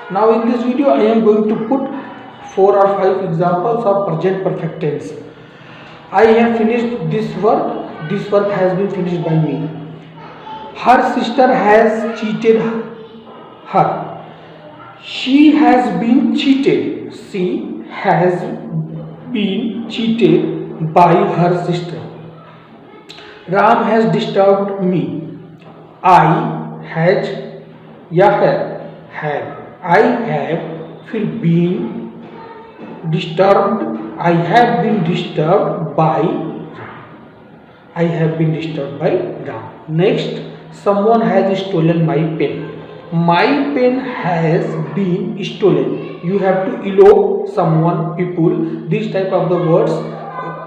Now in this video I am going to put 4 or 5 examples of present perfect tense. I have finished this work. This work has been finished by me. Her sister has cheated her. She has been cheated. She has been cheated by her sister. Ram has disturbed me. I has या have I have फिर been disturbed. I have been disturbed by Ram. Next, someone has stolen my pen. My pen has been stolen. You have to elope someone, people. This type of the words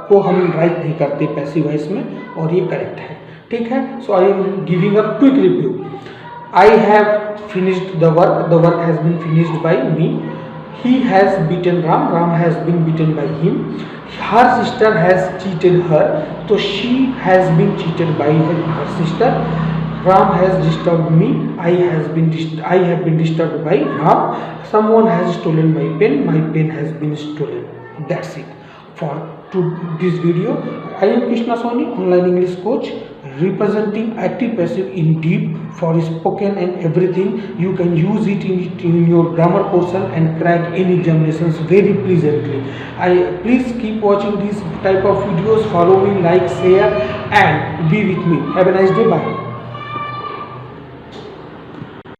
को हम right नहीं करते passive voice में, और ये correct है. ठीक है. So I am giving a quick review. I have finished the work. The work has been finished by me. He has beaten Ram. Ram has been beaten by him. Her sister has cheated her. So she has been cheated by her sister. Ram has disturbed me. I have been disturbed by Ram. Someone has stolen my pen. My pen has been stolen. That's it for this video. I am Krishna Soni, online English coach, representing active passive in deep for spoken and everything. You can use it in your grammar portion and crack any examinations very pleasantly. Please keep watching these type of videos. Follow me, like, share, and be with me. Have a nice day. Bye.